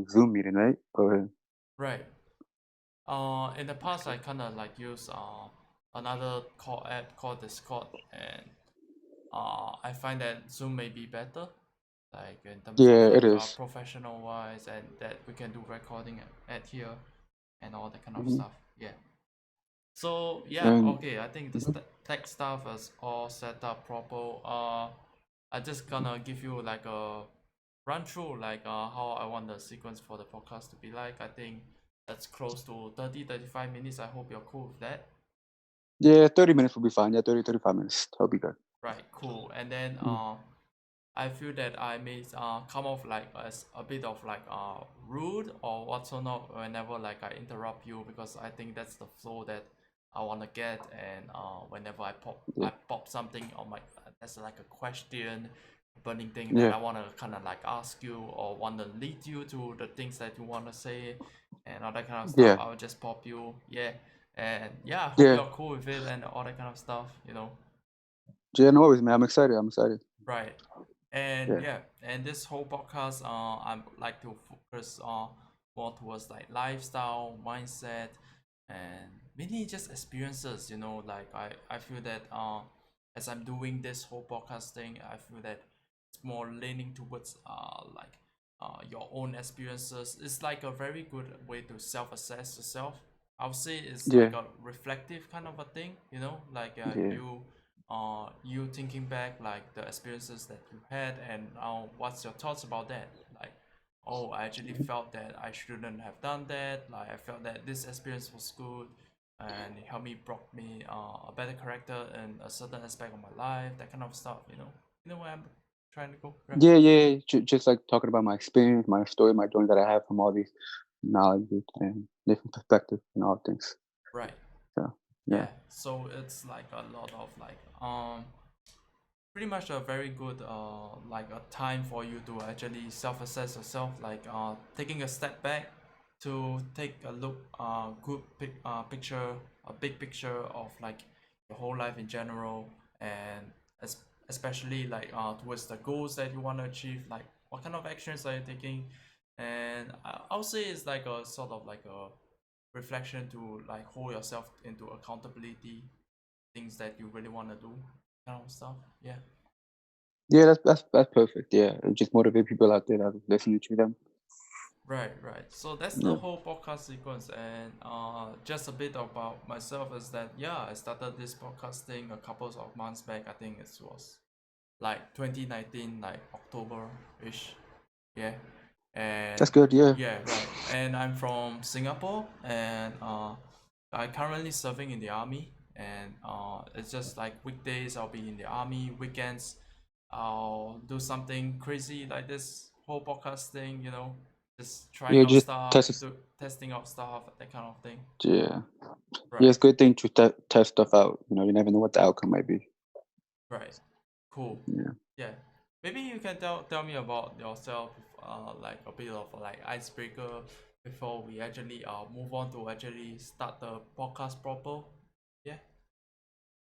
Zoom meeting, right? Or Right. In the past, I kind of like use another call app called Discord, and I find that Zoom may be better, like in terms of yeah, it like is. professional wise, and that we can do recording at here and all that kind of Hmm. stuff. Yeah. So yeah, And okay. I think the mhm. tech stuff is all set up proper. I just gonna give you like a run through like how I want the sequence for the podcast to be like. I think that's close to 30-35 minutes. I hope you're cool with that. Yeah, 30 minutes will be fine. Yeah, 30, 35 minutes. That'll be good. Right, cool. And then Mm. I feel that I may come off like as a bit of like rude or whatnot whenever like I interrupt you, because I think that's the flow that I wanna get. And whenever Yeah, I pop something on my that's like a question, burning thing that yeah, I wanna kind of like ask you or wanna lead you to the things that you wanna say and all that kind of stuff. yeah, I will just pop you, yeah. And yeah, I hope yeah, you're cool with it and all that kind of stuff. yeah. No worries, man. I'm excited. I'm excited. Right. And Yeah, yeah, and this whole podcast, I like to focus more towards like lifestyle, mindset, and mainly just experiences. Like I feel that as I'm doing this whole podcast thing, I feel that it's more leaning towards like your own experiences. It's like a very good way to self-assess yourself. I would say it's yeah, like a reflective kind of a thing, like yeah, you thinking back like the experiences that you had, and what's your thoughts about that, like, oh, I actually felt that I shouldn't have done that, like I felt that this experience was good and it helped me brought me a better character in a certain aspect of my life, that kind of stuff. Where I'm trying to go, right? yeah, yeah. Just like talking about my experience, my story, my journey that I have from all these knowledge and different perspectives and all things. Right. So yeah, Yeah, so it's like a lot of like pretty much a very good like a time for you to actually self-assess yourself, like taking a step back to take a look picture, a big picture of like your whole life in general, and es- especially like towards the goals that you want to achieve, like what kind of actions are you taking. And I'll say it's like a sort of like a reflection to like hold yourself into accountability, things that you really want to do, kind of stuff. Yeah. yeah. That's perfect. Yeah, just motivate people out there that are listening to them. Right, right. So that's the Yeah, whole podcast sequence, and just a bit about myself is that yeah, I started this podcasting a couple of months back. I think it was like 2019, like October ish. Yeah, and that's good. Yeah, yeah, right. And I'm from Singapore, and I currently serving in the army, and it's just like weekdays I'll be in the army, weekends I'll do something crazy like this whole podcast thing, just trying yeah. out Just stuff, test. testing out stuff, that kind of thing. Yeah, yeah. Right, It's a good thing to test stuff out. You never know what the outcome might be. right, cool. Yeah. Yeah, maybe you can tell me about yourself, like a bit of like icebreaker before we actually move on to actually start the podcast proper. Yeah.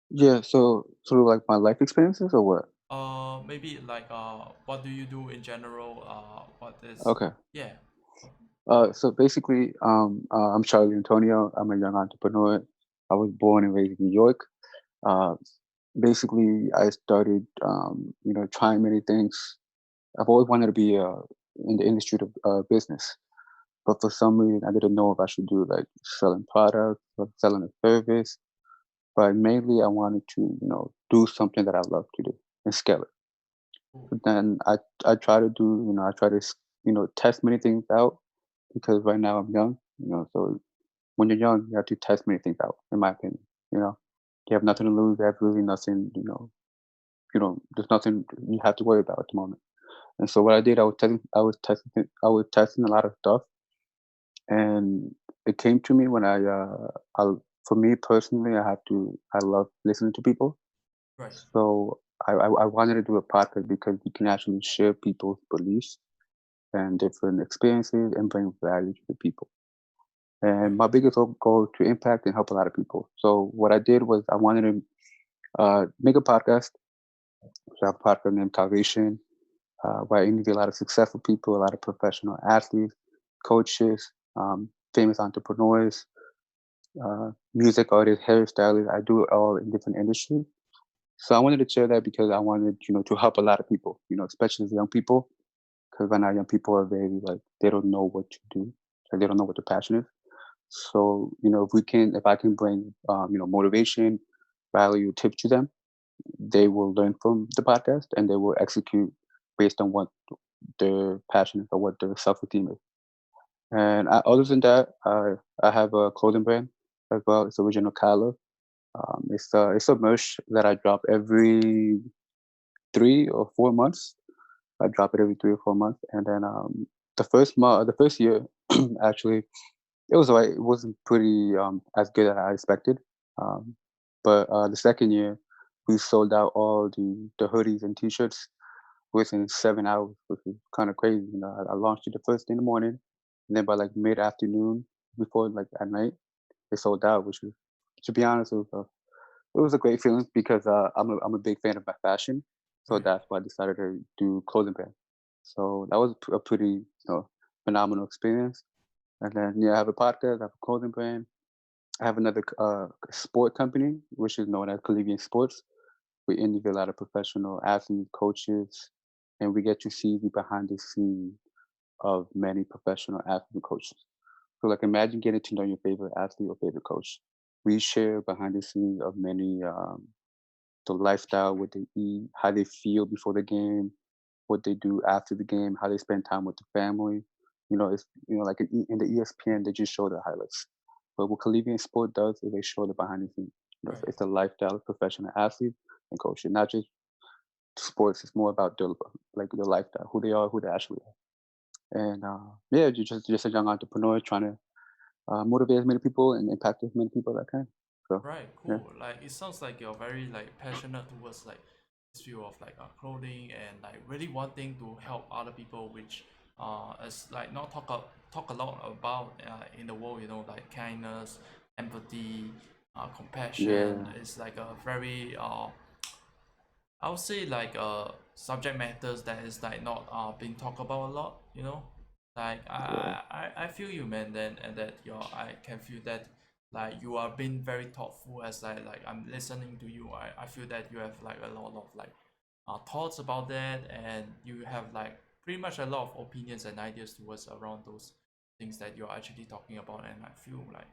Yeah, so sort of like my life experiences or what? Maybe like what do you do in general? What is Okay. yeah. So basically, I'm Charlie Antonio. I'm a young entrepreneur. I was born and raised in New York. Uh, Basically, I started, trying many things. I've always wanted to be in the industry of business, but for some reason, I didn't know if I should do like selling products or selling a service. But mainly, I wanted to, do something that I love to do and scale it. Cool. But then I try to do, I try to, test many things out because right now I'm young, so when you're young, you have to test many things out, in my opinion, you know. You have nothing to lose, you have really nothing, there's nothing you have to worry about at the moment. And so what I did, I was testing a lot of stuff, and it came to me when for me personally, I love listening to people. Right. So I wanted to do a podcast because you can actually share people's beliefs and different experiences and bring value to the people. And Right. my biggest goal is to impact and help a lot of people. So what I did was I wanted to make a podcast. So I have a podcast named Calvation, where I interview a lot of successful people, a lot of professional athletes. coaches, famous entrepreneurs, music artists, hairstylists. I do it all in different industries. So I wanted to share that because I wanted, to help a lot of people, especially the young people, because right now young people are very like they don't know what to do, like they don't know what their passion is. So if I can bring, motivation, value, tips to them, they will learn from the podcast and they will execute based on what their passion is or what their self-esteem is. And other than that, I have a clothing brand as well. It's Original Kyla. It's a merch that I drop every 3 or 4 months. I drop it every 3 or 4 months, and then the first year, actually, it was alright. It wasn't pretty as good as I expected, um, but the second year, we sold out all the hoodies and T-shirts within 7 hours, which is kind of crazy. I launched it the first thing in the morning, and then by like mid afternoon, before like at night, it sold out. Which was, to be honest, it was a great feeling because I'm a big fan of my fashion, so Right. that's why I decided to do clothing brand. So that was a pretty phenomenal experience. And then yeah, I have a podcast, I have a clothing brand, I have another sport company which is known as Collegiate Sports. We interview a lot of professional athletes, coaches, and we get to see the behind the scenes of many professional athletes and coaches. So like imagine getting to know your favorite athlete or favorite coach. We share behind the scenes of many the lifestyle, what they eat, how they feel before the game, what they do after the game, how they spend time with the family. It's like in the ESPN they just show the highlights. But what Collegiate Sport does is they show the behind the scenes. Right. It's the lifestyle of professional athlete and coaching, not just sports. It's more about their like their lifestyle, who they are, who they actually are. And yeah, you're just a young entrepreneur trying to motivate as many people and impact as many people as I can. So Right, yeah, cool. Like it sounds like you're very like passionate towards like this field of like clothing and like really wanting to help other people, which is like not talk a lot about in the world. Like kindness, empathy, compassion yeah, is like a very I would say like subject matters that is like not being talked about a lot, Like yeah. I feel you man then and that I can feel that like you are being very thoughtful as like I'm listening to you. I feel that you have like a lot of like thoughts about that and you have like pretty much a lot of opinions and ideas towards around those things that you're actually talking about and I feel like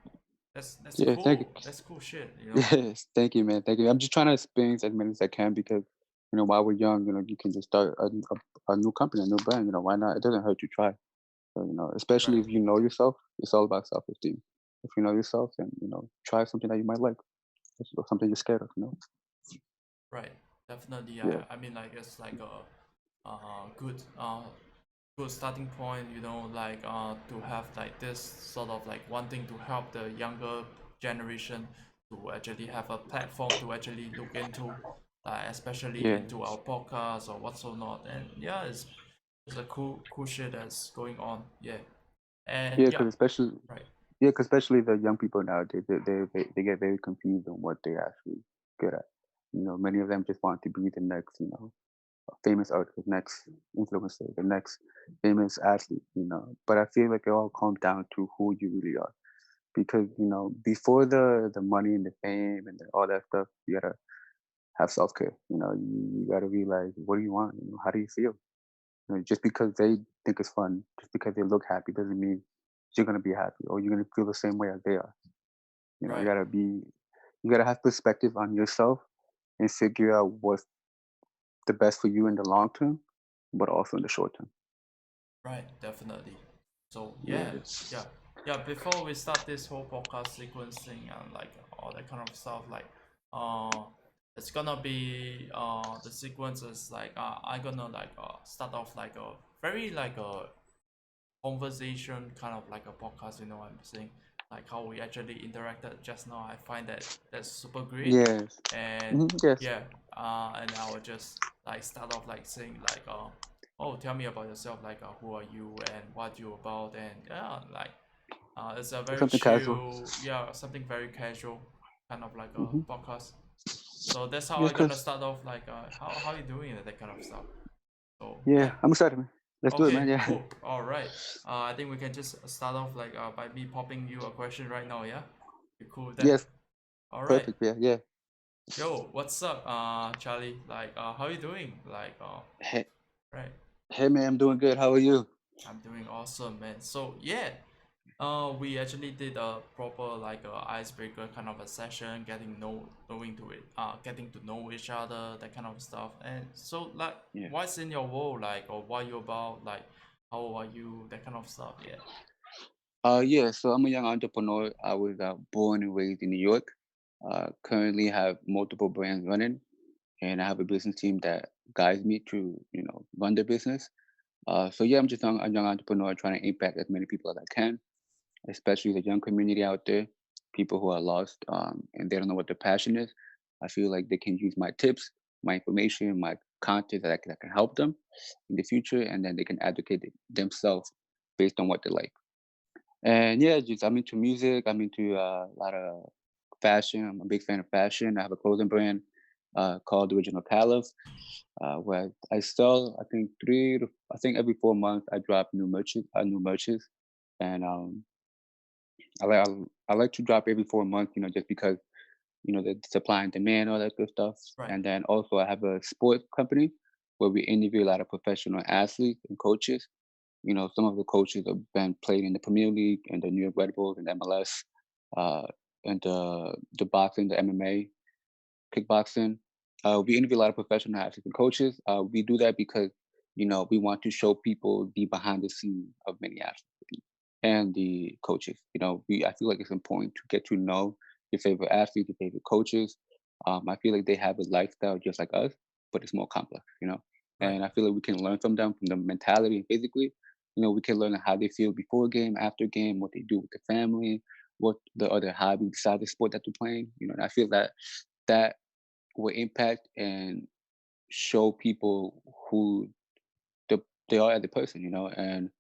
that's Yeah, thank you. cool. That's cool shit. Yes, thank you, man. Thank you. I'm just trying to experience as many as I can because, while we're young, you can just start a new company, a new brand. Why not? It doesn't hurt to try. So, especially Right. if you know yourself, it's all about self-esteem. If you know yourself, then, try something that you might like or something you're scared of. Right. Definitely. Yeah, I mean, like it's like a good starting point. Like to have like this sort of like wanting to help the younger generation to actually have a platform to actually look into, especially yeah, into our podcast or what's or not. And yeah, it's a cool shit that's going on. Yeah. And yeah. yeah. Right. Because especially the young people nowadays, they get very confused on what they actually good at. Many of them just want to be the next, famous artist, the next influencer, the next famous athlete. But I feel like it all comes down to who you really are. Because, before the money and the fame and all that stuff, you gotta have self care. You gotta realize what do you want, how do you feel? Just because they think it's fun, just because they look happy doesn't mean you're gonna be happy or you're gonna feel the same way as they are. Right. You gotta have perspective on yourself and figure out what's the best for you in the long term, but also in the short term. Right, definitely. So yeah, Yes. yeah, yeah. Before we start this whole podcast sequencing and like all that kind of stuff, like uh, it's gonna be the sequence is like I gonna like start off like a very like a conversation kind of like a podcast. What I'm saying, like how we actually interacted just now. I find that that's super great, Yes. and Hmm. Yes. yeah, and I will just like start off like saying like oh, tell me about yourself, like who are you and what you about, and yeah, like it's a very Something casual. chill, yeah, something very casual, kind of like a Hmm. podcast. So that's how Yeah, I'm gonna cause start off like how you doing and that kind of stuff. So yeah. yeah, I'm excited, man. Let's do it, man. Okay, Yeah. cool. All right. I think we can just start off like by me popping you a question right now. Yeah, you cool with that? Yes. All right. Perfect. Yeah. Yeah. Yo, what's up, Charlie? Like, how you doing? Like, Hey, right. hey, man. I'm doing good. How are you? I'm doing awesome, man. So yeah, we actually did a proper like icebreaker kind of a session, knowing to it, getting to know each other, that kind of stuff. And so like, Yeah. what's in your world like, or what you about like, how old are you, that kind of stuff. Yeah. Yeah. So I'm a young entrepreneur. I was born and raised in New York. Currently have multiple brands running, and I have a business team that guides me to, run the business. So yeah, I'm just a young entrepreneur trying to impact as many people as I can, especially the young community out there, people who are lost, and they don't know what their passion is. I feel like they can use my tips, my information, my content that can help them in the future, and then they can advocate themselves based on what they like. And yeah, just I'm into music. I'm into a lot of fashion. I'm a big fan of fashion. I have a clothing brand called Original Caliph, where I sell. I think every 4 months I drop new merches, and I like to drop every 4 months. Just because the supply and demand, all that good stuff. Right. And then also I have a sports company where we interview a lot of professional athletes and coaches. Some of the coaches have been played in the Premier League and the New York Red Bulls and MLS, uh, and the boxing, the MMA, kickboxing. We interview a lot of professional athletes and coaches. We do that because we want to show people the behind the scene of many athletes and the coaches. I feel like it's important to get to know your favorite athletes, your favorite coaches. I feel like they have a lifestyle just like us, but it's more complex. Right. And I feel like we can learn from them, from the mentality and physically. We can learn how they feel before game, after game, what they do with the family, what the other hobby besides the sport that they're playing. And I feel that will impact and show people who the, they are as a person. And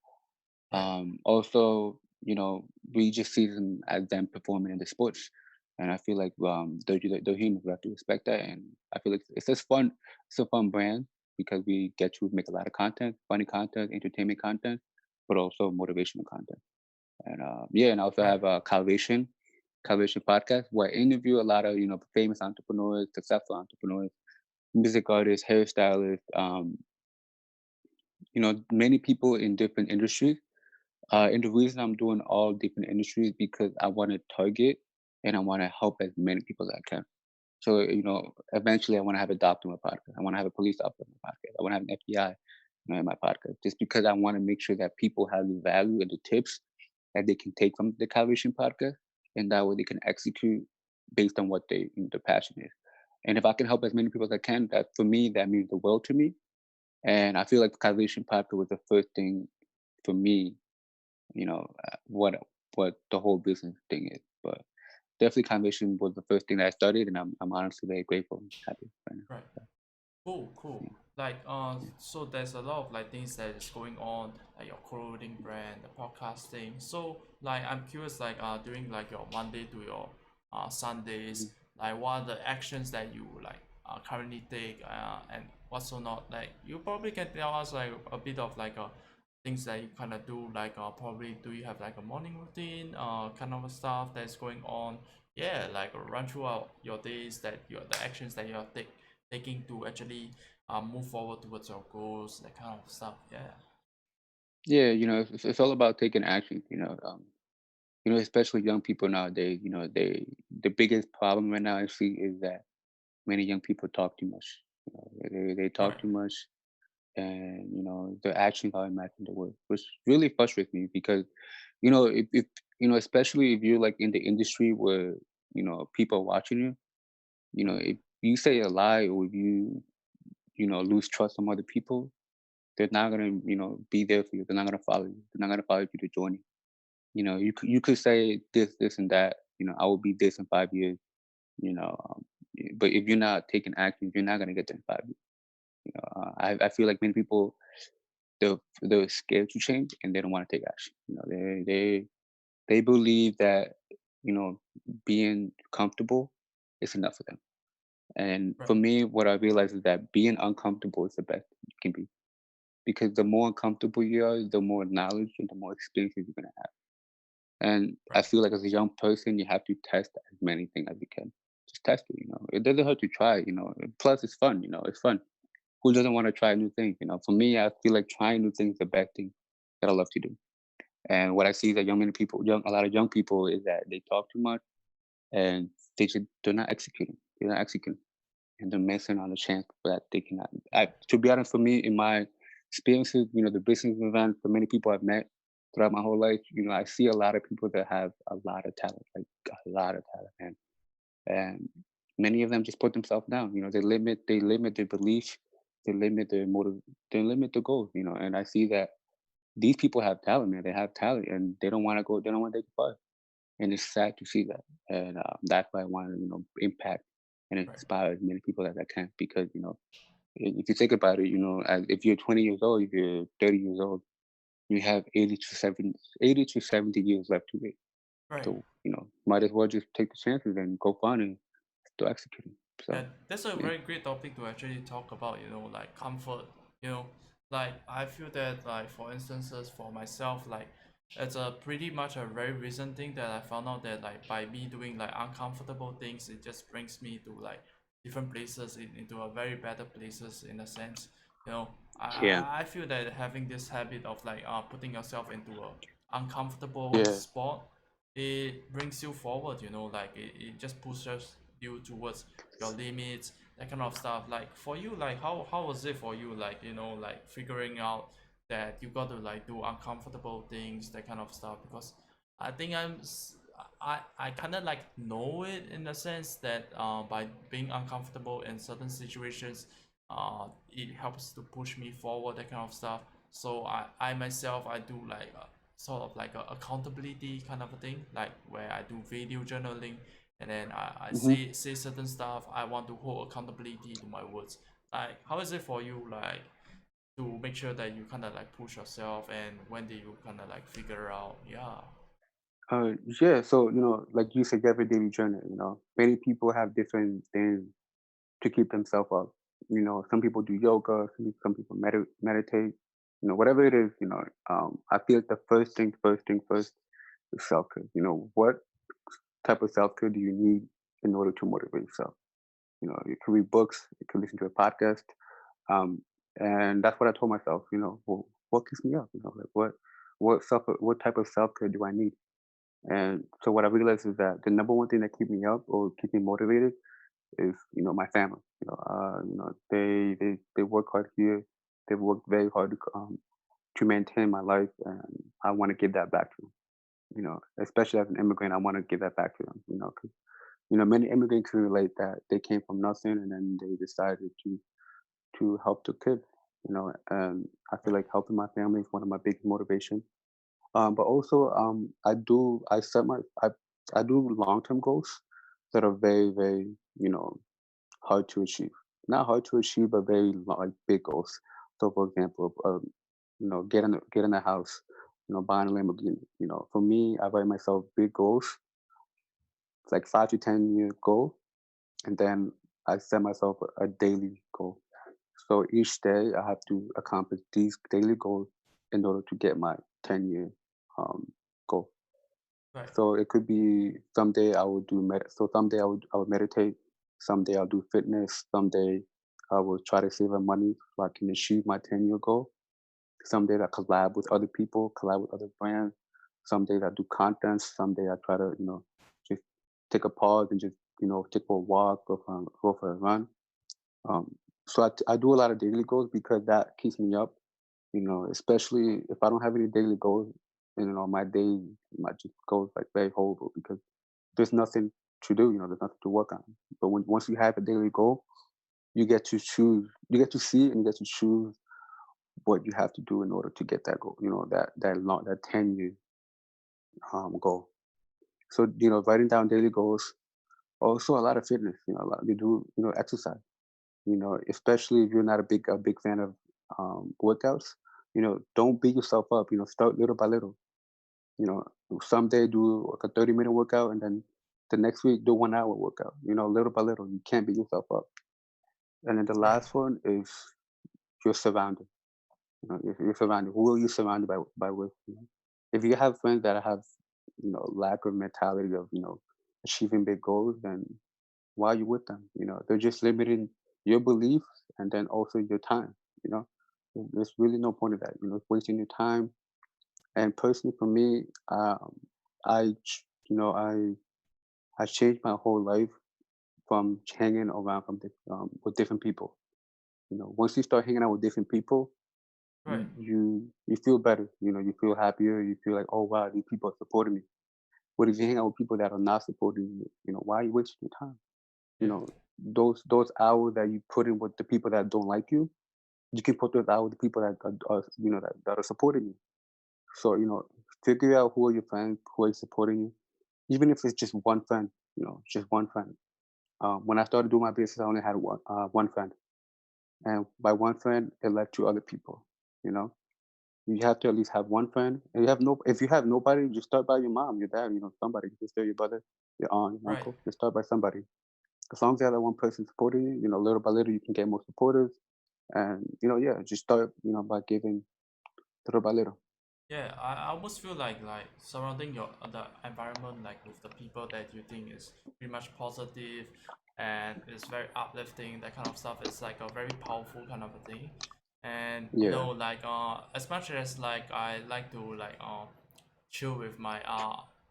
Right. also, we just see them as them performing in the sports. And I feel like they're humans. We have to respect that. And I feel like it's just fun. It's a fun brand because we get to make a lot of content, funny content, entertainment content, but also motivational content. And yeah, and I also Right. have a Calvation podcast where I interview a lot of famous entrepreneurs, successful entrepreneurs, music artists, hairstylists, many people in different industries. And the reason I'm doing all different industries because I want to target and I want to help as many people as I can. So, eventually I want to have a doctor in my podcast. I want to have a police officer in my podcast. I want to have an FBI, in my podcast, just because I want to make sure that people have the value and the tips that they can take from the Calvation podcast, and that way they can execute based on what their passion is. And if I can help as many people as I can, that for me that means the world to me. And I feel like the Calvation podcast was the first thing for me, what the whole business thing is. But definitely Calvation was the first thing that I studied, and I'm honestly very grateful and happy right now. Right. Cool, cool. Yeah, Like, yeah, so there's a lot of like things that is going on, like your clothing brand, the podcasting. So, like, I'm curious, like, during like your Monday to your mhm. Sundays, like, what are the actions that you like currently take, and what's so not. Like, you probably can tell us like a bit of like things that you kind of do. Like, probably do you have like a morning routine, kind of stuff that's going on. Yeah, like run throughout your days that your the actions that you're taking to actually move forward towards your goals, that kind of stuff. Yeah. Yeah, it's all about taking action. Especially young people nowadays. The biggest problem right now I see is that many young people talk too much. They talk Right. too much, and their actions are matching the words, which really frustrates me because if especially if you're like in the industry where people are watching you. If you say a lie or if you lose trust from other people, they're not gonna be there for you. They're not gonna follow you. They're not gonna follow you to join you. You could say this and that. I will be this in 5 years. But if you're not taking action, you're not gonna get there in 5 years. I feel like many people they're scared to change and they don't want to take action. They believe that you know being comfortable is enough for them. And for Right. me, what I realized is that being uncomfortable is the best you can be. because the more uncomfortable you are, the more knowledge and the more experiences you're gonna have. And I right, feel like as a young person, you have to test as many things as you can. Just test it, It doesn't hurt to try, Plus, it's fun, It's fun. Who doesn't want to try new things, For me, I feel like trying new things is the best thing that I love to do. And what I see that a lot of young people, is that they talk too much and they're not executing. They're not executing, and they're missing on the chance that they cannot. To be honest, for me, in my experiences, the business event, for many people I've met throughout my whole life, I see a lot of people that have a lot of talent, like a lot of talent, man. And many of them just put themselves down. They limit their belief, they limit their motive, they limit their goals. And I see that these people have talent, man. They have talent, and they don't want to go. They don't want to take part, and it's sad to see that. And that's why I want to, impact and right, inspire as many people as I can. Because if you think about it, if you're 20 years old, if you're 30 years old, you have 80 to 70 years left to wait. right. So might as well just take the chances and go fun and start executing. So Yeah, that's a yeah, very great topic to actually talk about, like comfort, you know, like I feel that like for instances for myself, like it's a pretty much a very recent thing that I found out that like by me doing like uncomfortable things, it just brings me to like different places into a very better places in a sense. yeah, I feel that having this habit of like putting yourself into a uncomfortable yeah. spot, it brings you forward, like it just pushes you towards your limits, that kind of stuff. Like for you, like how was it for you, like like figuring out that you got to like do uncomfortable things, that kind of stuff? Because I think I kind of like know it in the sense that by being uncomfortable in certain situations, it helps to push me forward, that kind of stuff. So I myself, I do like sort of like a accountability kind of a thing, like where I do video journaling, and then I hmm say certain stuff. I want to hold accountability to my words. Like how is it for you, like to make sure that you kind of like push yourself, and when do you kind of like figure out, yeah, yeah. So like you said, you have a daily journal. Many people have different things to keep themselves up. Some people do yoga, some people meditate. Whatever it is. I feel like the first is self care. What type of self care do you need in order to motivate yourself? You can read books, you can listen to a podcast, um, and that's what I told myself. What keeps me up? Like what type of self care do I need? And so what I realized is that the number one thing that keep me up or keep me motivated is my family. They work hard here. They've worked very hard to maintain my life, and I want to give that back to them. Especially as an immigrant, I want to give that back to them. 'Cause, many immigrants can relate that they came from nothing and then they decided to help the kids. And I feel right, like helping my family is one of my biggest motivation. But also, I do long term goals that are very very hard to achieve. Not hard to achieve, but very like big goals. So, for example, get in a house, buying a Lamborghini. For me, I write myself big goals. It's like 5 to 10 year goal, and then I set myself a daily goal. So each day I have to accomplish these daily goals in order to get my 10-year goal. right, So it could be someday I will so someday I would meditate, someday I'll do fitness, someday I will try to save up money so I can achieve my 10-year goal. Some days I collab with other people, collab with other brands. Some days I do content. Some days I try to, just take a pause and just, take for a walk, go for a run. So I do a lot of daily goals because that keeps me up, especially if I don't have any daily goals, my day might just go like very horrible because there's nothing to do, there's nothing to work on. But once you have a daily goal, you get to see it and you get to choose what you have to do in order to get that goal, that 10-year goal. So, writing down daily goals, also a lot of fitness, you do, exercise, especially if you're not a big fan of workouts, don't beat yourself up, start little by little, you know, someday do like a 30-minute workout and then the next week do 1 hour workout, little by little, you can't beat yourself up. And then the right, last one is your surroundings. If you're surrounded, who are you surrounded by with? If you have friends that have, lack of mentality of, achieving big goals, then why are you with them? They're just limiting your beliefs and then also your time. You know, there's really no point of that. It's wasting your time. And personally, for me, I changed my whole life from hanging around with different people. Once you start hanging out with different people, Right. you feel better. You feel happier. You feel like, oh wow, these people are supporting me. But if you hang out with people that are not supporting you, why are you wasting your time? You Yeah. know, those hours that you put in with the people that don't like you, you can put those hours with the people that are that are supporting you. So figure out who are your friends, who are supporting you, even if it's just one friend. Just one friend. When I started doing my business, I only had one friend, and by one friend, it led to other people. You know, you have to at least have one friend, and you have no. If you have nobody, just start by your mom, your dad. Somebody. Just start your brother, your aunt, your Right. uncle. Just start by somebody. As long as you have that one person supporting you, little by little, you can get more supporters, and yeah, just start, by giving little by little. Yeah, I almost feel like surrounding your the environment like with the people that you think is pretty much positive and is very uplifting, that kind of stuff is like a very powerful kind of a thing. And Yeah, like as much as like I like to like chill with my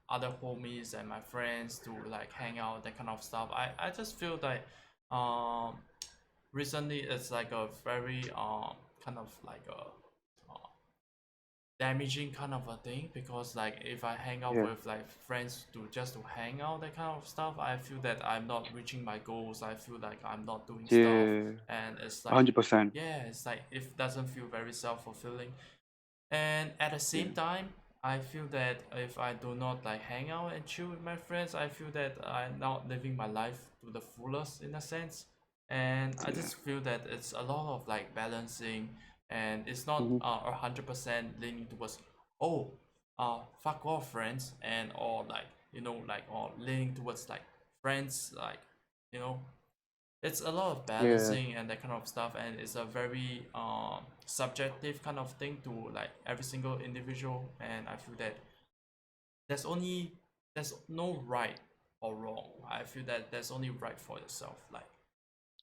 other homies and my friends to like hang out, that kind of stuff. I just feel like um recently it's like a very kind of like a damaging kind of a thing, because like if I hang out yeah, with like friends to just to hang out, that kind of stuff, I feel that I'm not reaching my goals, I feel like I'm not doing stuff, yeah, and it's like 100%. yeah, it's like it doesn't feel very self-fulfilling. And at the same Yeah, time, I feel that if I do not like hang out and chill with my friends, I feel that I'm not living my life to the fullest in a sense. And I yeah, just feel that it's a lot of like balancing, and it's not hmm 100% leaning towards oh fuck off friends, and or like like or leaning towards like friends like you know it's a lot of yeah, balancing and that kind of stuff, and it's a very subjective kind of thing to like every single individual. And I feel that there's only there's no right or wrong. I feel that there's only right for yourself, like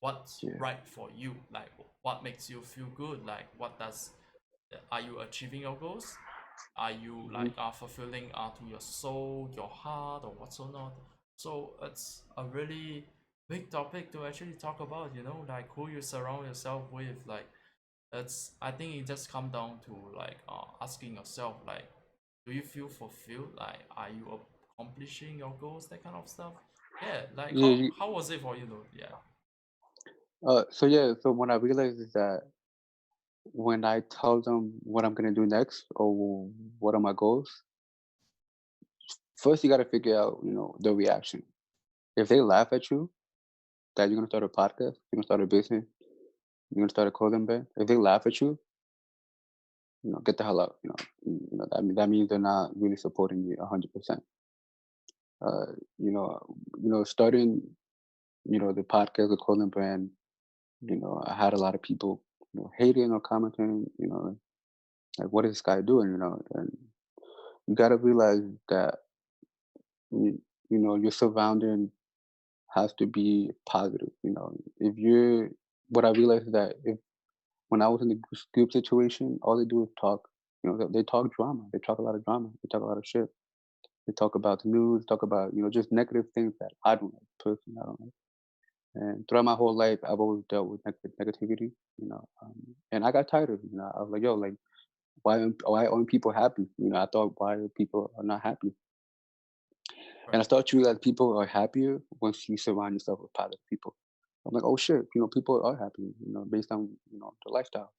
what's yeah, right for you, like what makes you feel good, like what does are you achieving your goals, are you hmm like fulfilling to your soul, your heart, or what's or not. So it's a really big topic to actually talk about, like who you surround yourself with. Like it's I think it just come down to like asking yourself, like do you feel fulfilled, like are you accomplishing your goals, that kind of stuff. Yeah, like yeah. how was it for you though? Yeah. So yeah, so what I realized is that when I tell them what I'm gonna do next or what are my goals, first you got to figure out, the reaction. If they laugh at you, that you're gonna start a podcast, you're gonna start a business, you're gonna start a clothing brand. If they laugh at you, get the hell out. That means they're not really supporting you 100%. Uh, starting, the podcast, the clothing brand. I had a lot of people, hating or commenting. Like what is this guy doing? And you got to realize that your surrounding has to be positive. If you're, what I realized is that if when I was in the group situation, all they do is talk. They talk drama. They talk a lot of drama. They talk a lot of shit. They talk about the news, talk about, just negative things that I don't like, personally, I don't like. And throughout my whole life, I've always dealt with negativity, and I got tired of it. I was like, yo, like, why aren't people happy? I thought, why are people are not happy? And I Right. started to realize people are happier once you surround yourself with positive people. I'm like, oh shit, people are happy, based on, their lifestyle.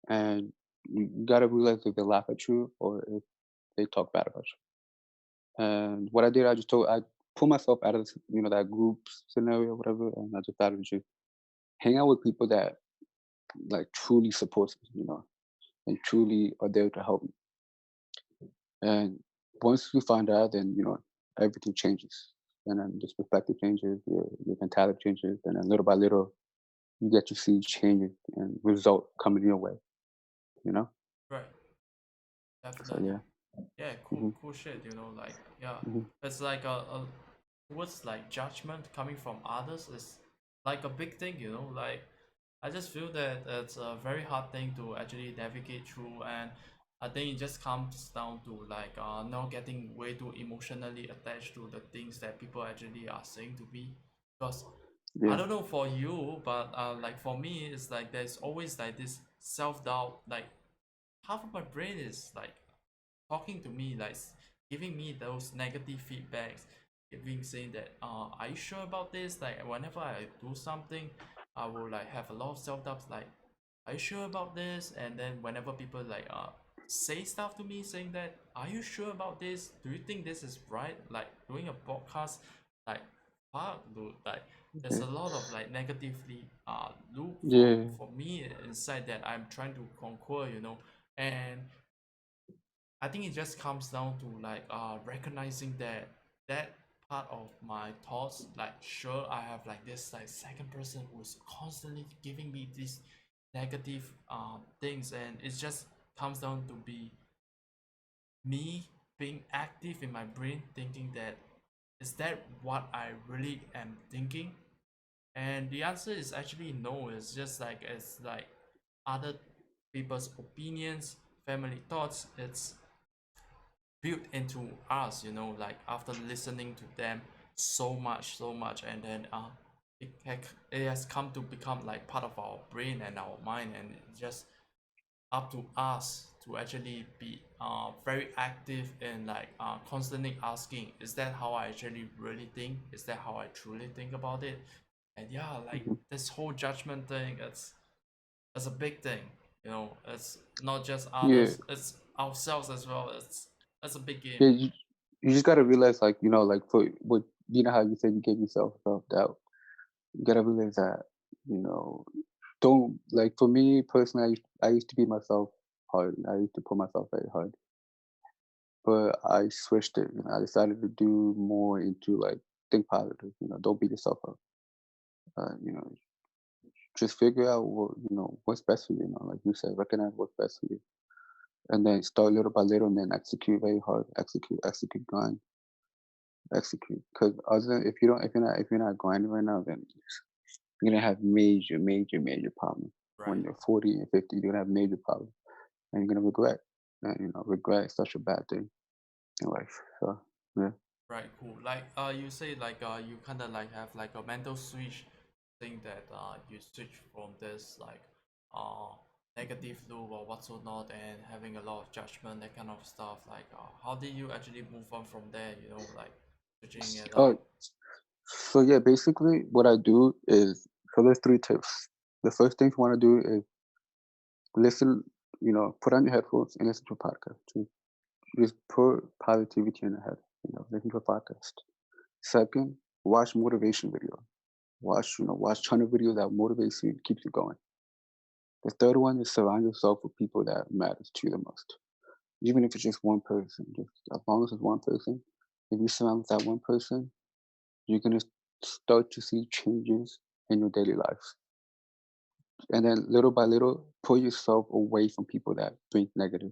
And you gotta realize if they laugh at you or if they talk bad about you. And what I did, I pulled myself out of that group scenario, whatever, and I just started to just hang out with people that like truly supports me, and truly are there to help me. And once you find out, then everything changes, and then this perspective changes, your mentality changes, and then little by little you get to see changes and result coming your way. you know? Right. So Definitely. yeah. Yeah, cool, Mhm. cool shit. Like, yeah, Mhm. it's like towards like judgment coming from others is like a big thing. Like I just feel that it's a very hard thing to actually navigate through, and I think it just comes down to like not getting way too emotionally attached to the things that people actually are saying to me, because I Yeah. don't know for you, but like for me, it's like there's always like this self doubt, like half of my brain is like talking to me, like giving me those negative feedbacks, giving saying that are you sure about this, like whenever I do something I will like have a lot of self-doubts, like are you sure about this, and then whenever people like say stuff to me saying that are you sure about this, do you think this is right, like doing a podcast, like fuck dude, like there's Yeah. a lot of like negatively loop Yeah. for me inside that I'm trying to conquer, and I think it just comes down to like recognizing that that part of my thoughts, like sure I have like this like second person who's constantly giving me these negative things, and it just comes down to be me being active in my brain thinking that is that what I really am thinking, and the answer is actually no. It's like other people's opinions, family thoughts, it's built into us, like after listening to them so much, and then it has come to become like part of our brain and our mind, and it's just up to us to actually be very active and like constantly asking, is that how I actually really think, is that how I truly think about it, and yeah, like Mhm. this whole judgment thing, it's a big thing, it's not just Yeah. others, it's ourselves as well, it's a big game. Yeah. You just gotta realize, like, like for what how you said you gave yourself self doubt. You gotta realize that, you know, don't like for me personally. I used to be myself hard. I used to put myself very hard, but I switched it. I decided to do more into like think positive. Don't beat yourself up. Uh, you know, just figure out what's best for you. Like you said, recognize what's best for you, and then start little by little, and then execute very hard. Execute, grind, execute. Because other than if you're not grinding right now, then you're gonna have major problems. When Right. you're 40 and 50, you're gonna have major problems, and you're gonna regret. And regret is such a bad thing in life. So yeah. Right, cool. Like you say like you kind of like have like a mental switch thing that you switch from this like uh negative loop or whatnot and having a lot of judgment, that kind of stuff, like how did you actually move on from there, like switching it Oh, up? so yeah, basically what I do is, so there's three tips. The first thing you want to do is listen, put on your headphones and listen to a podcast. Just put positivity in your head, listen to a podcast. Second, watch motivation video. Watch ton of videos that motivates you and keeps you going. The third one is surround yourself with people that matters to you the most. Even if it's just one person, just as long as it's one person, if you surround with that one person, you're gonna start to see changes in your daily life. And then little by little, pull yourself away from people that bring negative,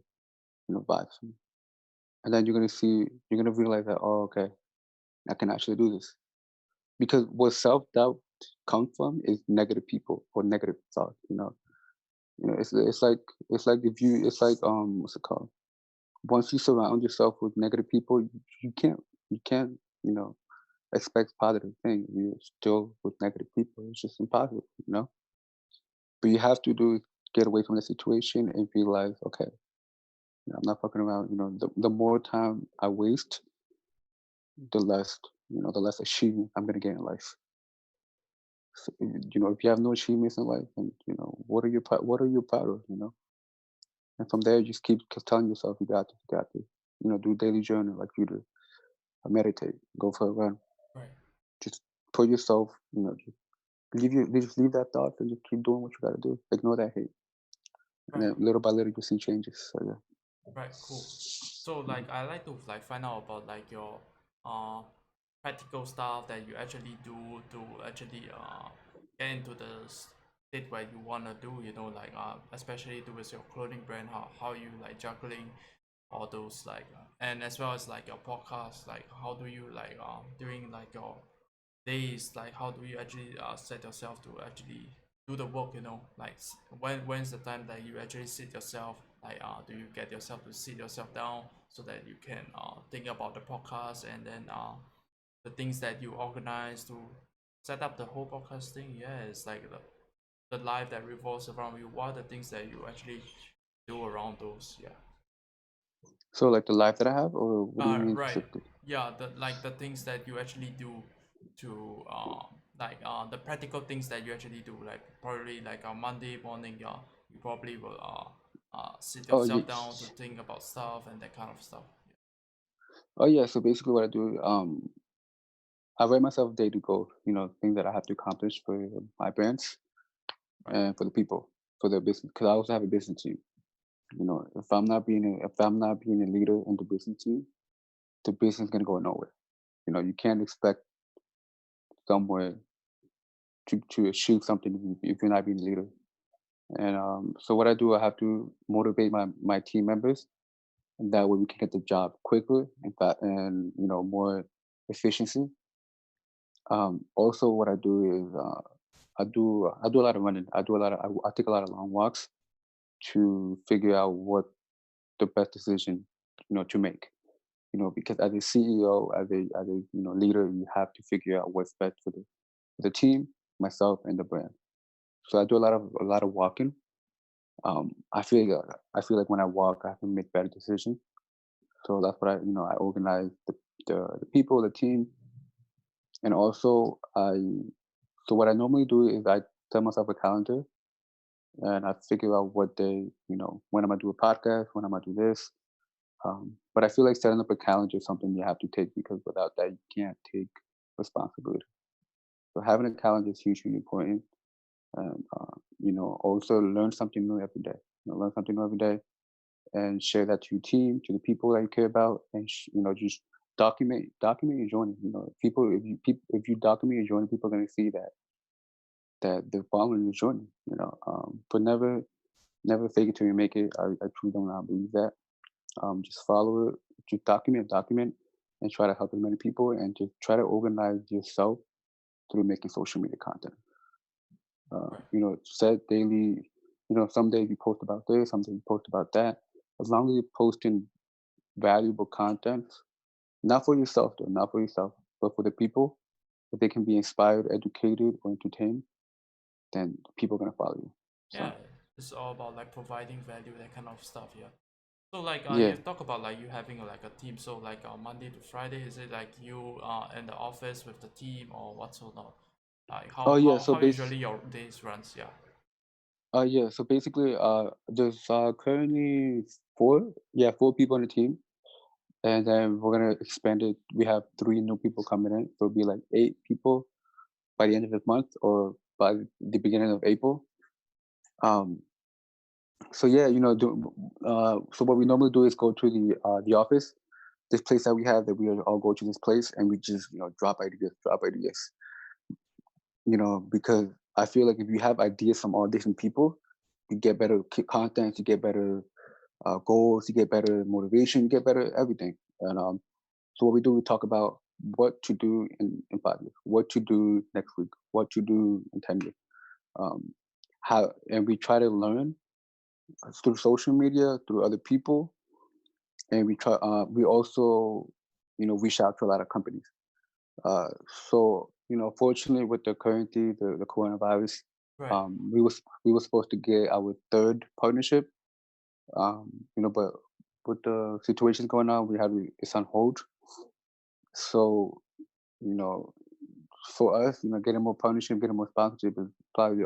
vibes. And then you're gonna realize that, oh, okay, I can actually do this. Because what self doubt comes from is negative people or negative thoughts. It's like if you it's like what's it called? Once you surround yourself with negative people, you can't you know expect positive things. You're still with negative people. It's just impossible. But you have to do is get away from the situation and realize, okay, I'm not fucking around. The more time I waste, the less achievement I'm gonna get in life. So, if you have no achievements in life, then what are you proud of? And from there, just keep telling yourself, you got this, you got this. Do daily journal like you do. Meditate, go for a run. Right. Just put yourself, just leave that thought and just keep doing what you got to do. Ignore that hate, and Right. then little by little you see changes. So yeah. Right, cool. So like I like to like find out about like your uh practical stuff that you actually do to actually get into this did what you wanna do, like especially do with your clothing brand, how you like juggling all those like and as well as like your podcast, like how do you like during like your days, like how do you actually set yourself to actually do the work, like when's the time that you actually sit yourself, like do you get yourself to sit yourself down so that you can think about the podcast, and then the things that you organize to set up the whole podcast thing. Yeah, it's like the life that revolves around you. What are the things that you actually do around those? Yeah. So like the life that I have, or what do you mean Right. specifically? Yeah, the things that you actually do to like the practical things that you actually do, like probably like on Monday morning, you probably will sit Oh yourself down to yes. think about stuff and that kind of stuff. Oh yeah. So basically, what I do, I write myself day to goal. Things that I have to accomplish for my brands Right. and for the people, for the business. Because I also have a business team. If I'm not being a leader in the business team, the business is gonna go nowhere. You can't expect somewhere to achieve something if you're not being a leader. And so what I do, I have to motivate my team members, and that way we can get the job quicker and more efficiency. Also, what I do is I do a lot of running. I take a lot of long walks to figure out what the best decision to make. Because as a CEO, as a leader, you have to figure out what's best for the team, myself, and the brand. So I do a lot of walking. I feel like when I walk, I can make better decisions. So that's what I organize the people, the team, and also I. So what I normally do is I tell myself a calendar, and I figure out what day, when I'm gonna do a podcast, when I'm gonna do this. But I feel like setting up a calendar is something you have to take, because without that, you can't take responsibility. So having a calendar is hugely important, and also learn something new every day. Learn something new every day, and share that to your team, to the people that you care about, and just document your journey. If you document your journey, people are gonna see that they're following your journey. But never fake it till you make it. I truly don't believe that. Just follow it, just document, and try to help as many people, and just try to organize yourself through making social media content. Right. Set daily. Some days you post about this, some days you post about that. As long as you're posting valuable content, not for yourself though, not for yourself, but for the people, if they can be inspired, educated, or entertained, then people are gonna follow you. Yeah, So it's all about like providing value, that kind of stuff. Yeah. So like yeah. you talk about like you having like a team. So like Monday to Friday, is it like you in the office with the team or what's or not? Like Oh how yeah. how So how base. usually your days runs? Yeah. Yeah. So basically, there's currently four. Yeah, four people on the team, and then we're gonna expand it. We have three new people coming in, so it'll be like eight people by the end of this month, or by the beginning of April. Um. So yeah, so what we normally do is go to the office, this place that we have, that we all go to this place, and we just drop ideas. Because I feel like if you have ideas from all different people, you get better content, you get better goals, you get better motivation, you get better everything. And so what we do, we talk about what to do in 5 years, what to do next week, what to do in 10 years. Um, and we try to learn through social media, through other people, and we also reach out to a lot of companies. Uh, so fortunately, with the currently the coronavirus, Right. we were supposed to get our third partnership. But with the situation going on, it's on hold. So you know, for us, getting more partnership, getting more sponsorship is probably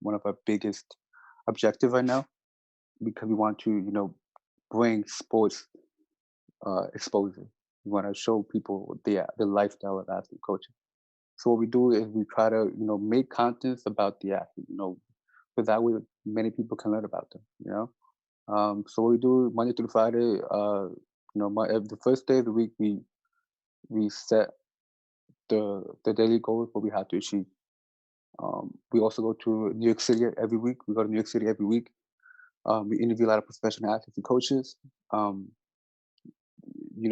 one of our biggest objective right now, because we want to bring sports exposure. We want to show people the lifestyle of athlete coaching. So what we do is we try to make contents about the athlete, so that way many people can learn about them. So what we do Monday through Friday, the first day of the week, we set the daily goals what we have to achieve. We also go to New York City every week. We go to New York City every week. We interview a lot of professional athletes and coaches. Um,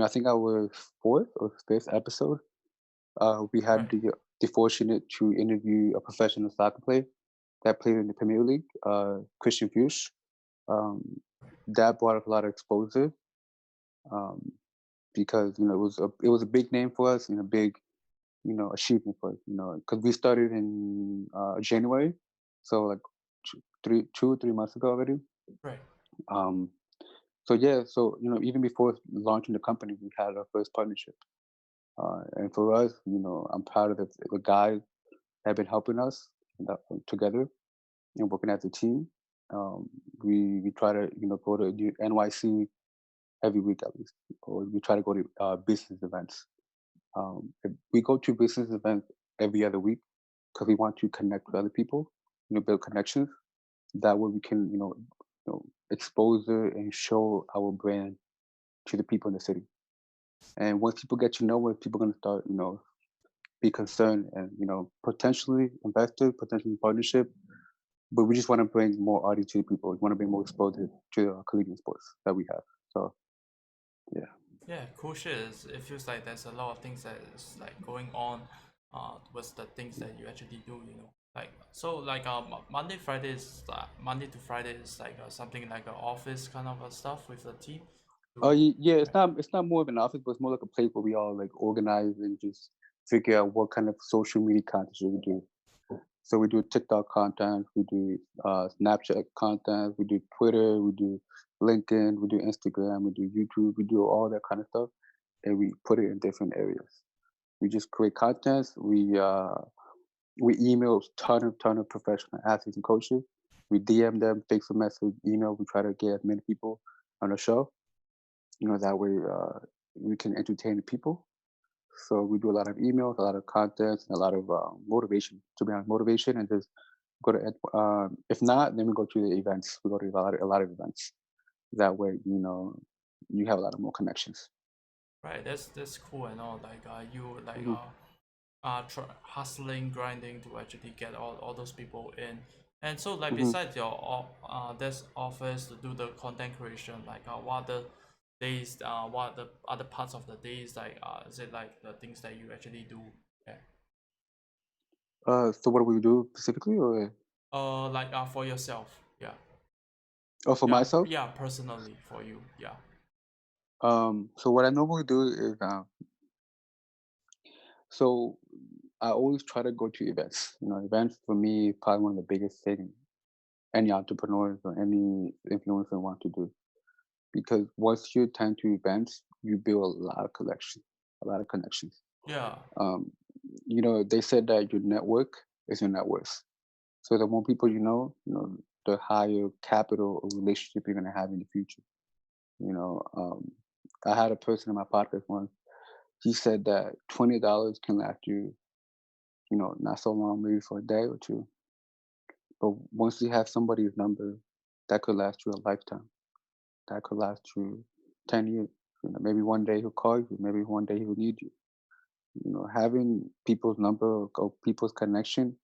I think our fourth or fifth episode, we had Right, the fortunate to interview a professional soccer player that played in the Premier League, Christian Fuchs. Um, right, that brought up a lot of exposure um, because it was a big name for us and a big achievement for us. Because we started in January, so like 2 or 3 months ago already. right. Um, so yeah, so even before launching the company, we had our first partnership. And for us, I'm proud of the guys that have been helping us together and working as a team. Um, we try to go to NYC every week at least, or we try to go to business events. We go to business events every other week because we want to connect with other people, build connections. That way we can expose it and show our brand to the people in the city. And once people get to know us, people are going to start be concerned and potentially investor, potentially partnership. But we just want to bring more audience to the people. We want to bring more exposure to Canadian sports that we have. So yeah. Yeah, cool shit. It feels like there's a lot of things that is like going on towards the things that you actually do, you know. Like so like Monday to Friday is like something like an office kind of stuff with the team to Yeah, it's right. not more of an office, but it's more like a place where we all like organize and just figure out what kind of social media content should we do. So we do TikTok content, we do Snapchat content, we do Twitter, we do LinkedIn, we do Instagram, we do YouTube, we do all that kind of stuff, and we put it in different areas. We just create contents. We email ton of professional athletes and coaches. We DM them, Facebook message, email. We try to get as many people on the show. That way we can entertain the people. So we do a lot of emails, a lot of content, and a lot of motivation. To be honest, motivation and just go to. If not, then we go to the events. We go to a lot of events. That way, you have a lot of more connections. Right, that's cool and all. Like you like Hmm. hustling, grinding to actually get all those people in. And so like Hmm. besides your this office to do the content creation, like what other days what the other parts of the days like is it like the things that you actually do? Yeah. So what do we do specifically, or Like for yourself. Yeah. for Yeah, myself? yeah, personally for you. Yeah. So what I normally do is, so I always try to go to events. Events for me is probably one of the biggest things any entrepreneurs or any influencer want to do. Because once you attend to events, you build a lot of collections, a lot of connections. Yeah. Um, they said that your network is your net worth. So the more people the higher capital or relationship you're gonna have in the future. You know, um, I had a person in my podcast once. He said that $20 can last you, not so long, maybe for a day or two. But once you have somebody's number, that could last you a lifetime. That could last you 10 years. Maybe one day he'll call you, maybe one day he'll need you. Having people's number or people's connection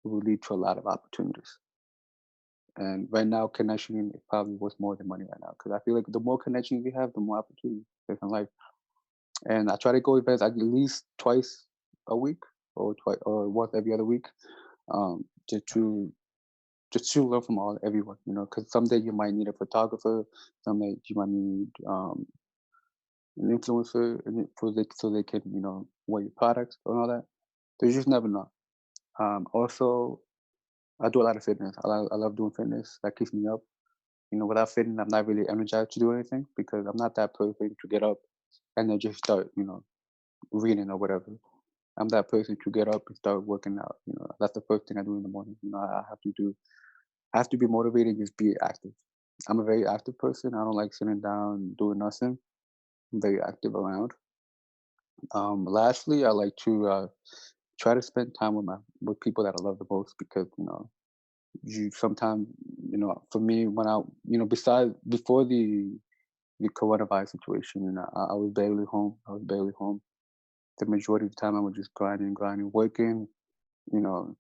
will lead to a lot of opportunities. And right now, connection is probably worth more than money right now because I feel like the more connections you have, the more opportunities there's in life. And I try to go events at least twice a week or twice or once every other week, just Yeah. to learn from everyone. Because someday you might need a photographer, someday you might need an influencer so they can wear your products and all that. So you just never know. Also, I do a lot of fitness. I love doing fitness. That keeps me up. Without fitness, I'm not really energized to do anything because I'm not that person to get up and then just start, reading or whatever. I'm that person to get up and start working out. That's the first thing I do in the morning. I have to be motivated, just be active. I'm a very active person. I don't like sitting down doing nothing. I'm very active around. Lastly, I like to try to spend time with people that I love the most because you sometimes for me when besides before the coronavirus situation, I was barely home. I was barely home. The majority of the time, I was just grinding, working. You know,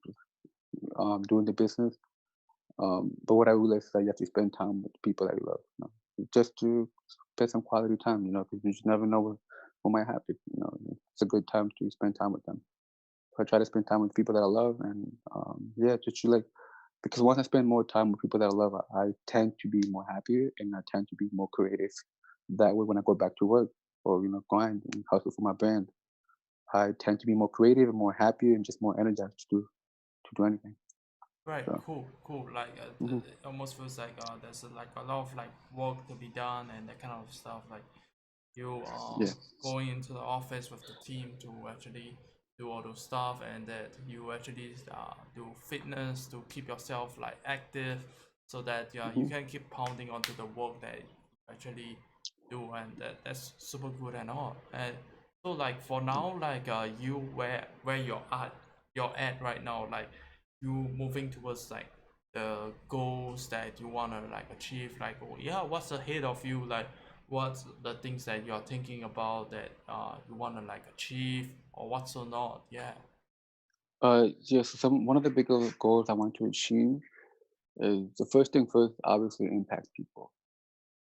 doing the business. But what I realized is that you have to spend time with the people that you love, just to spend some quality time, because you just never know what might happen. It's a good time to spend time with them. So I try to spend time with people that I love, and yeah, just to like because once I spend more time with people that I love, I tend to be more happier and I tend to be more creative. That way, when I go back to work or grind and hustle for my brand, I tend to be more creative and more happier and just more energized to do anything. Right, So, cool, cool. Like hmm it almost feels like there's like a lot of like work to be done and that kind of stuff. Like you yeah, going into the office with the team to actually do all those stuff, and that you actually do fitness to keep yourself like active, so that yeah you hmm can keep pounding onto the work that you actually do, and that's super good and all. And so like for now, like you where you're at right now, like you moving towards like the goals that you wanna like achieve, like oh, yeah, what's ahead of you, like what's the things that you're thinking about that you wanna like achieve or what's or not, yeah. yes. Some one of the bigger goals I want to achieve is the first thing first. Obviously, impact people.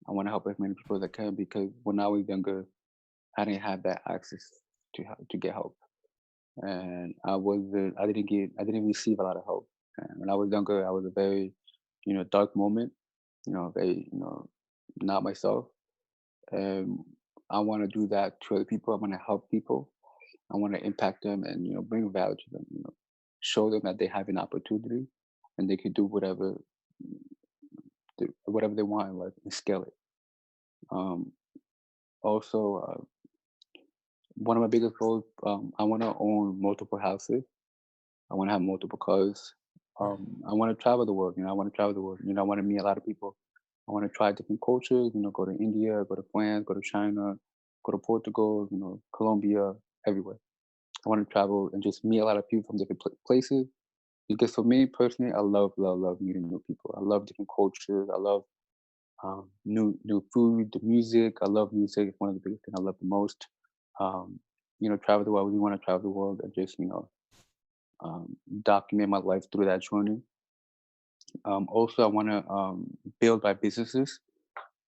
I want to help as many people as I can because when I was younger, I didn't have that access to get help, and I didn't receive a lot of help. And when I was younger, I was a very, dark moment, very, not myself. And I want to do that to other people. I want to help people. I want to impact them and bring value to them. Show them that they have an opportunity and they can do whatever they want in life and scale it. Um, also, one of my biggest goals, I want to own multiple houses. I want to have multiple cars. Right. I want to travel the world. I want to travel the world. I want to meet a lot of people. I want to try different cultures. Go to India, go to France, go to China, go to Portugal. Colombia, everywhere. I want to travel and just meet a lot of people from different places. Because for me personally, I love, love, love meeting new people. I love different cultures. I love new food, the music. I love music. It's one of the biggest things I love the most. Um, travel the world. We want to travel the world and just document my life through that journey. Also, I want to build my businesses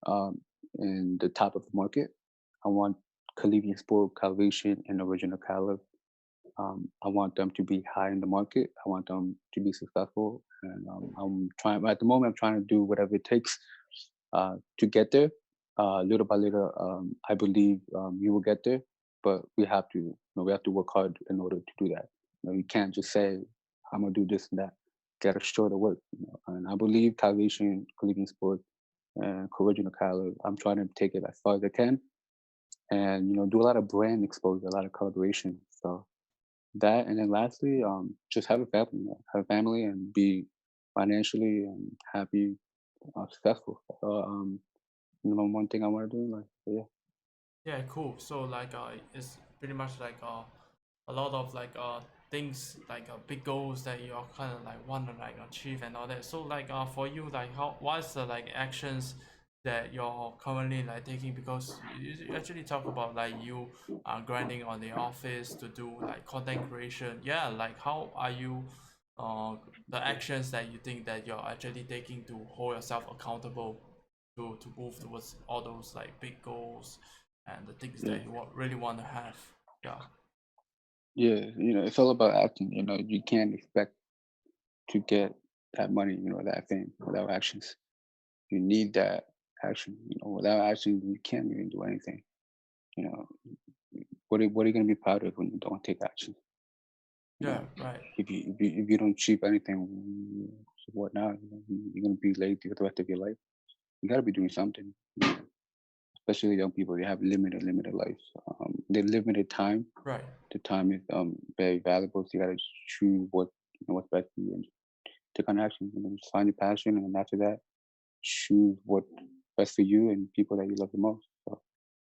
um, in the top of the market. I want Canadian Sport, Calvation, and Original Calib. I want them to be high in the market. I want them to be successful, and I'm trying. At the moment, I'm trying to do whatever it takes to get there. Little by little, I believe you will get there, but we have to work hard in order to do that. You can't just say, "I'm gonna do this and that." Got to show the work. And I believe Calvation, Canadian Sport, and Original Calib. I'm trying to take it as far as I can, and do a lot of brand exposure, a lot of collaboration. So that, and then lastly, just have a family, have a family, and be financially and happy, successful. One thing I want to do, like, yeah, Yeah, cool. So like it's pretty much like a lot of like things like big goals that you're kind of like want to like achieve and all that. So like for you, like how what's the like actions that you're currently like taking, because you actually talk about like you are grinding on the office to do like content creation. Yeah, like how are you uh the actions that you think that you're actually taking to hold yourself accountable to move towards all those like big goals and the things yeah, that you really want to have. Yeah. yeah. It's all about acting. You can't expect to get that money, that fame without actions. You need that action. Without action, you can't even do anything. You know, what are you going to be proud of when you don't take action? You Yeah, know, right. if you don't achieve anything, so what now? You're going to be lazy for the rest of your life. You got to be doing something. Especially young people, they have limited lives. They limited time. Right. The time is very valuable. So you got to choose what's best for you and take on action. Just find your passion, and after that, choose what's best for you and people that you love the most. So,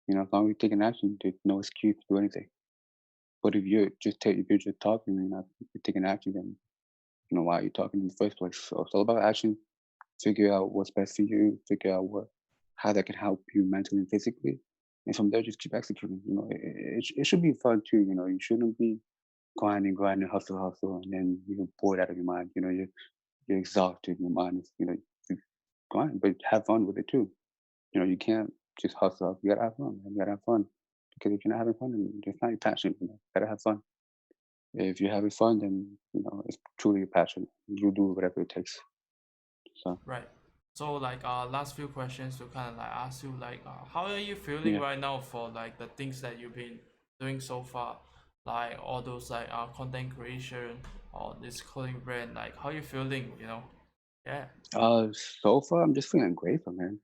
as long as you're taking action, there's no excuse to do anything. But if you're just talking, you're not you're taking action, then why are you talking in the first place? So it's all about action. Figure out what's best for you. Figure out how that can help you mentally and physically. And from there, just keep executing. It should be fun too. You shouldn't be. grind and hustle, hustle, and then you're bored out of your mind. You're exhausted. Your mind is, you grind, but have fun with it too. You can't just hustle. You gotta have fun. Man. You gotta have fun because if you're not having fun, then it's not your passion. You gotta have fun. If you're having fun, then it's truly your passion. You do whatever it takes. So Right. So like last few questions to kind of like ask you like how are you feeling yeah. right now for like the things that you've been doing so far, like all those like content creation or this clothing brand, like how you feeling, you know? Yeah. So far I'm just feeling grateful, man.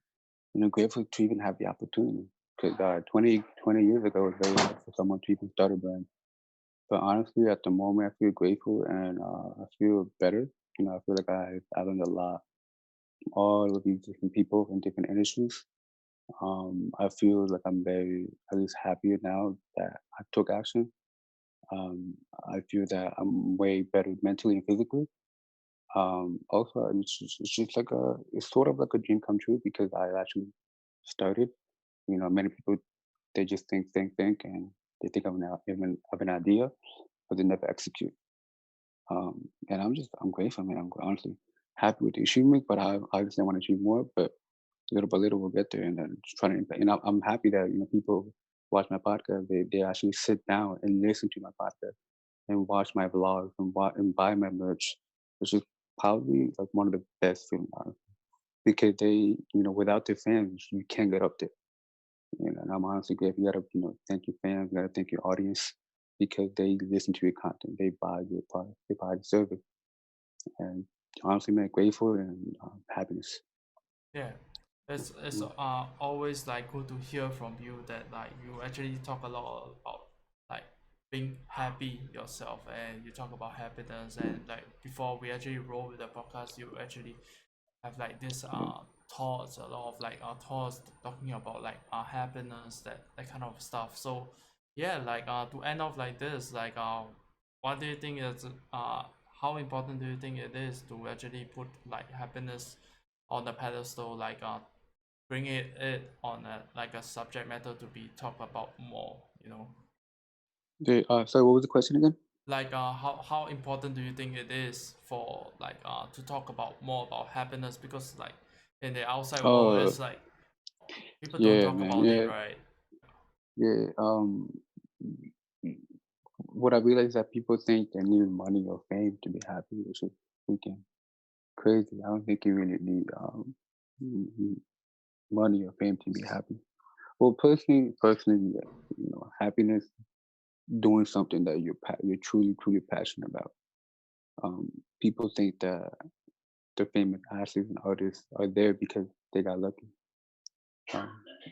Grateful to even have the opportunity. Because 20 years ago, it was very hard for someone to even start a brand. But honestly, at the moment, I feel grateful and I feel better. I feel like I learned a lot. All of these different people in different industries. I feel like I'm very, at least happier now that I took action. Um, I feel that I'm way better mentally and physically. Also, it's just like it's sort of like a dream come true because I actually started. Many people they just think, and they think of an idea, but they never execute. And I'm grateful, man. I'm honestly happy with the achievement, but I obviously want to achieve more. But little by little, we'll get there, and then just trying to impact. And I'm happy that people watch my podcast. They actually sit down and listen to my podcast and watch my vlogs and buy my merch, which is probably like one of the best feelings, honestly. Because without their fans, you can't get up there. And I'm honestly grateful. You gotta, thank your fans, you gotta thank your audience because they listen to your content, they buy your product, they buy the service, and honestly, man, grateful and happiness. Yeah, it's Yeah. always like good to hear from you that like you actually talk a lot about like being happy yourself and you talk about happiness and like before we actually roll with the podcast you actually have like this Yeah. thoughts a lot of like thoughts talking about like happiness that kind of stuff. So yeah, like to end off like this, like what do you think is how important do you think it is to actually put like happiness on the pedestal, like bring it on a like a subject matter to be talked about more, you know? Sorry, what was the question again? Like how important do you think it is for like to talk about more about happiness, because like in the outside world Uh, it's like people don't yeah, talk man, about it, yeah, right? yeah. What I realized is that people think they need money or fame to be happy, which is freaking crazy. I don't think you really need money or fame to be happy. Well, personally, yeah, happiness doing something that you're truly passionate about. People think that the famous athletes and artists are there because they got lucky.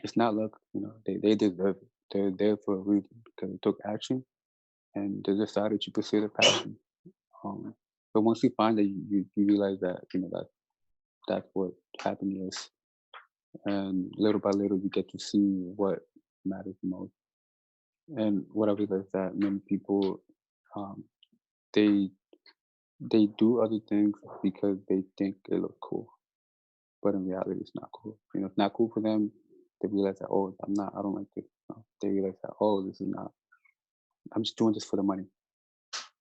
It's not luck, they deserve it. They're there for a reason because they took action and they decided to pursue their passion. Um, but once you find that, you realize that that's what happiness is, and little by little you get to see what matters the most. And what I realized is that many people, um, they they do other things because they think they look cool, but in reality, it's not cool. It's not cool for them. They realize that, oh, I don't like this. They realize that, oh, this is not. I'm just doing this for the money.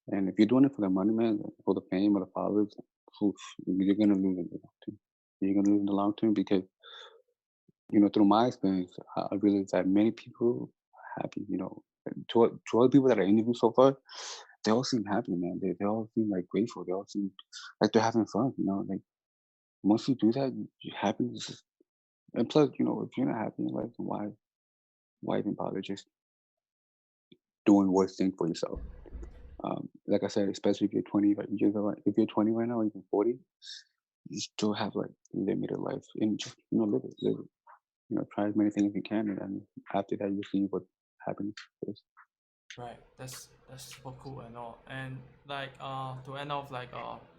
And if you're doing it for the money, man, for the fame or the followers, oof, you're gonna lose in the long term. You're gonna lose in the long term because through my experience, I realized that many people are happy. To all the people that I interviewed so far, they all seem happy, man. They all seem like grateful. They all seem like they're having fun. Like once you do that, happiness. And plus, if you're not happy in life, then why even bother just doing worse thing for yourself? Like I said, especially if you're 20 years old, if you're 20 right now, or even 40, you still have like limited life, and just live it. Try as many things as you can, and then after that, you see what happens. Is. Right, that's super cool and all. And like to end off, like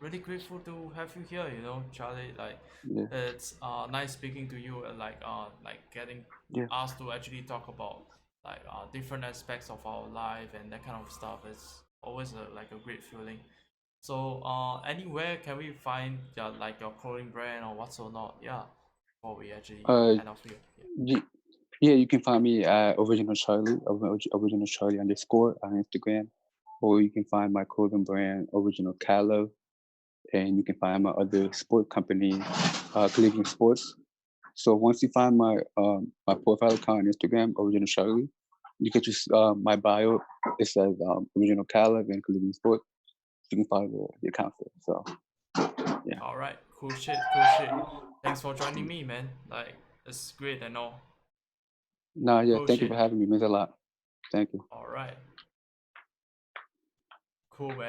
really grateful to have you here, you know, Charlie. Like Yeah, it's nice speaking to you and like getting yeah. asked to actually talk about like different aspects of our life and that kind of stuff. It's always like a great feeling. So anywhere can we find your like your clothing brand or what's or not? Yeah, before we actually Uh, end off here. Yeah. y- yeah. You can find me at original Charlie underscore on Instagram. or you can find my clothing brand, Original Caleb, and you can find my other sport company, Cleveland Sports. So once you find my profile account on Instagram, Original Charlie, you can just my bio. It says Original Caleb and Cleveland Sports. You can follow the account there. So yeah, All right, cool shit, cool shit. Thanks for joining me, man. Like, it's great and all. no, yeah. Cool Thank you for shit. having me. It means a lot. Thank you. All right, cool, man.